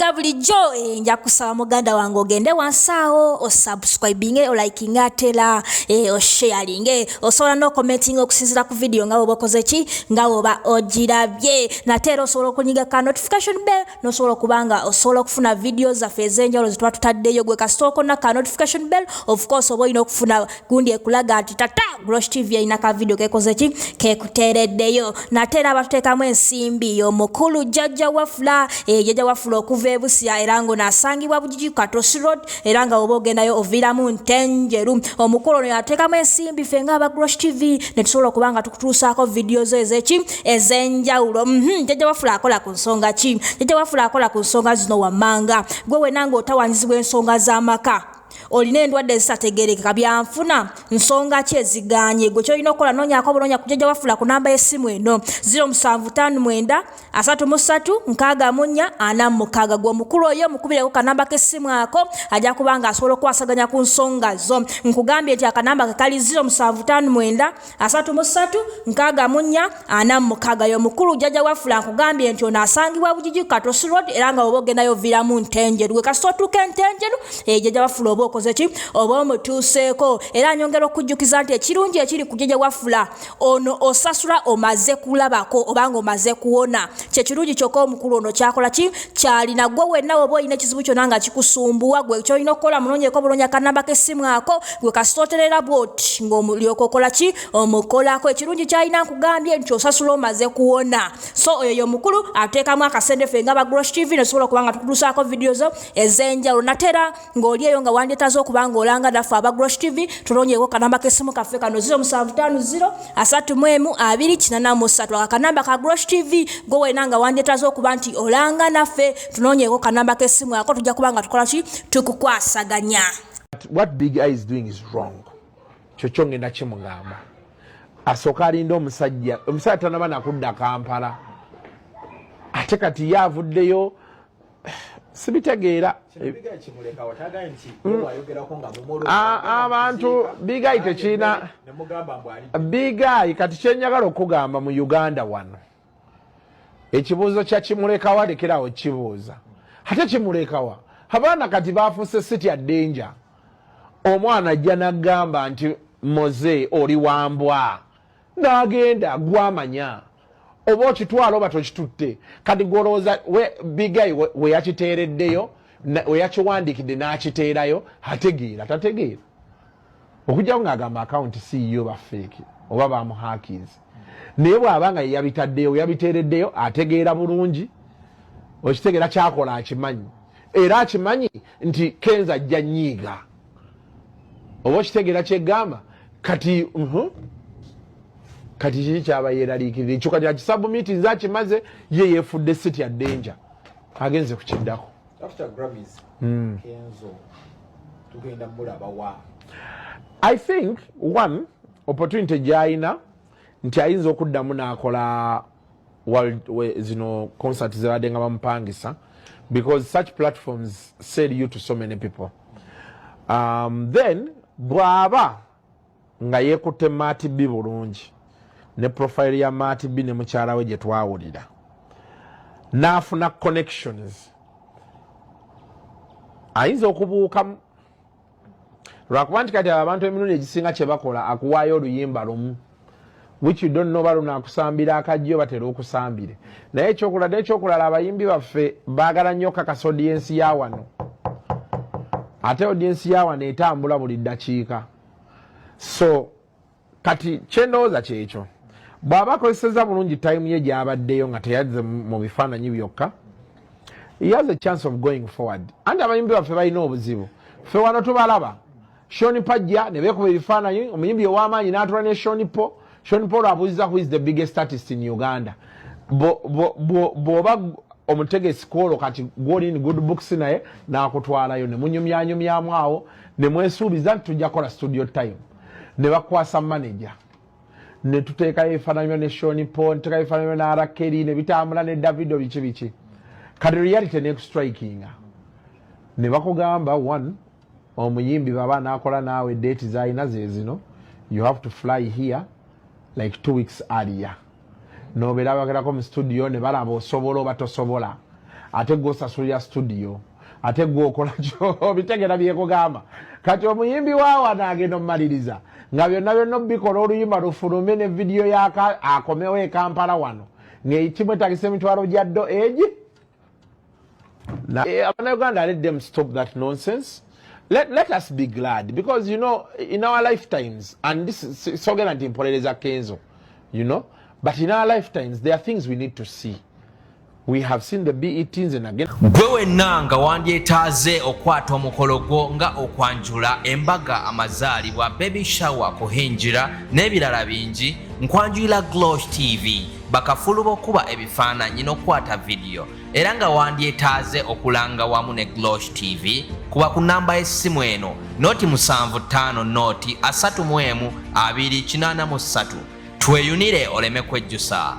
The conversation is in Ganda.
nga bulijjo nja kusaba muganda wange ogende wansaawo o subscribing o liking atela o sharing osobola no commenting okusinzira ku video nga obokoze ki nga oba ogirabye natera osobola okunyiga ka notification bell nosobola kubanga osobola okufuna videos zaffe ezenjawulo zitwa tutaddeyo gwe kasitoko na ka notification bell of course oba olina okufuna gundi ekulaga ati tata Grosh TV ina ka video kekoze ki kekutereddeyo natera abatuteekamu ensimbi omukulu jjajja wafula jjajja wafula okuva ebusia era ngo nasangibwa Bugigi Katosi Road era nga oba ogendayo oviramu Ntenjeru omukulu ono yateekamu ensimbi ffe nga aba Grosh TV ne tusobola okubanga tukutuusaako videos ezeki ezenjawulo jjajja wafula akola ku nsonga ki jjajja wafula akola ku nsonga zino wammanga gwe wenanga otawanyizibwa ensonga z'amaka olina endwadde zitategerekeka byanfuna nsonga ki eziganye gwe kyolina okukola noonyaako buloonya ku jjajja wafula ku namba y'essimu eno 0759 33 64 46 gwe omukulu oyo mukubireko kanamba k'essimu ako ajja kubanga asobola okukwasaganya ku nsonga zo nkugambye nti akanamba ke kali 0759 33 64 46 yo omukulu jjajja wafula nkugambye nti ono asangibwa Bugigi Katosi Road era nga oba ogendayo oviramu Ntenjeru gwe kasita otuuka Ntenjeru jjajja wafula oba okoze ki oba omutuuseeko era nyongera okujjukiza nti ekirungi ekiri ku jjajja wafula ono osasula omaze kulabako obanga omaze kuwona kyekirungi kyokka omukulu ono kyakola ki kyalina gwe wenna oba olina ekizibu kyonna nga kikusumbuwa gwe kyolina okukola munoonyeeko buloonya kanamba k'essimu ako gwe kasita oterera bwoti ng'omulyoka okola ki omukolako ekirungi kyalina nkugambye nti osasula omaze kuwona so oyo omukulu ateekamu akasente ffe nga aba Grosh TV nesobola okubanga tukutuusaako videos ez'enjawulo natera ng'oli eyo nga wandetaza okubanga olanga naffe aba Grosh TV tulonyeeko kanamba k'essimu kaffe kano 0750 24 akanamba ka Grosh TV gwe wena nga wandetaza okuba nti olanga naffe tunonyeeko kanamba k'essimu ako tujja kubanga tukola ki tukukwasaganya. What Bigeye is doing is wrong. Kyokyo ngenda kimugamba asooka alinda omusajja tanaba nakudda Kampala ate kati yavuddeyo sibitegeera abantu Bigeye tekina Bigeye kati kyenjagala okugamba mu Uganda wano ekibuuzo kya kimulekawa lekerawo kibuuza ate kimulekawa abaana kati bafuuse city ya danger omwana ajja n'agamba nti moze oli wambwa n'agenda gwamanya oba okitwala oba tokitutte kati golowooza Bigeye we yakiteereddeyo we yakiwandiikidde n'akiteerayo ategeera tategeera okujjawo ng'agamba akawunti CEO bafeeki oba bamuhakizi naye bw'aba nga yabitaddeyo yabiteereddeyo ategeera bulungi okitegeera kyakola akimanyi era akimanyi nti Kenzo ajja nnyiiga oba okitegeera kyegamba kati kati kiki kyaba yeeraliikirira ekyo kati akisabumiti akimaze ye yeefudde city ya danger agenze kukiddako. I think one opportunity gy'alina nti ayinza okuddamu n'akola zino concert zebadde nga bamupangisa because such platforms sell you to so many people. Then bw'aba nga yeekutte Maati B bulungi ne profile ya Maati B ne mukyala we gye twawulira n'afuna connections ayinza okubuukamu lwakuba nti kati abantu emirundi egisinga kye bakola akuwaayo oluyimba lumu which you don't know baluna akusambira akajjo batera okusambire naye ekyokulala abayimbi baffe baagala nnyo kakasa audience ya wano ate audience ya wano etambula buli ddakiika so kati kyendowooza kyekyo bw'aba akozeseza bulungi time ye gy'abaddeyo nga teyazze mu bifaananyi byokka he has a chance of going forward anti abayimbi baffe balina obuzibu ffe wano tubalaba Shoni Pajja ne beekuba ebifaananyi omuyimbi ow'amaanyi n'atula ne Shoni Paul abuuziza who is the biggest artist in Uganda bw'oba omutegesi kwolwo kati gw'oli in good books naye n'akutwalayo ne munyumyanyumyamu awo ne mwesuubiza nti tujja kola studio time ne bakwasa manager ne tuteekayo ebifaananyi ne Shoni Paul tuteekayo ebifaananyi ne Arakeri ne bitambula ne Davido biki kati reality n'ekustrikinga ne bakugamba one omuyimbi baba n'akola naawe date z'alina ze zino you have to fly here like 2 weeks earlier nobeera bagerako mu studio ne balaba osobola oba tosobola ate gwe osasulira studio ate gwe okola kyo bitegera byekugamba kati omuyimbi waawo anaagenda omumaliriza nga byonna bikola oluyimba lufulume ne vidiyo yaka akomewo e Kampala wano ng'ekimwetagisa emitwalo gya ddo egi. Uganda, let them stop that nonsense. Let us be glad because in our lifetimes, and this is so good in Eddy Kenzo, but in our lifetimes there are things we need to see. We have seen the BETs and again. Gwewe nanga wandyetaaze okwata omukolo gwo nga okwanjula embaga amazaalibwa baby shower kuhinjira n'ebirala bingi nkwanjulira Glosh TV bakafulu bokuba ebifaananyi n'okwata video era nga wandyetaaze okulanga wamu ne Glosh TV kuba ku namba y'essimu eno noti 75 noti 31 283 tweyunire oleme kwejjusa.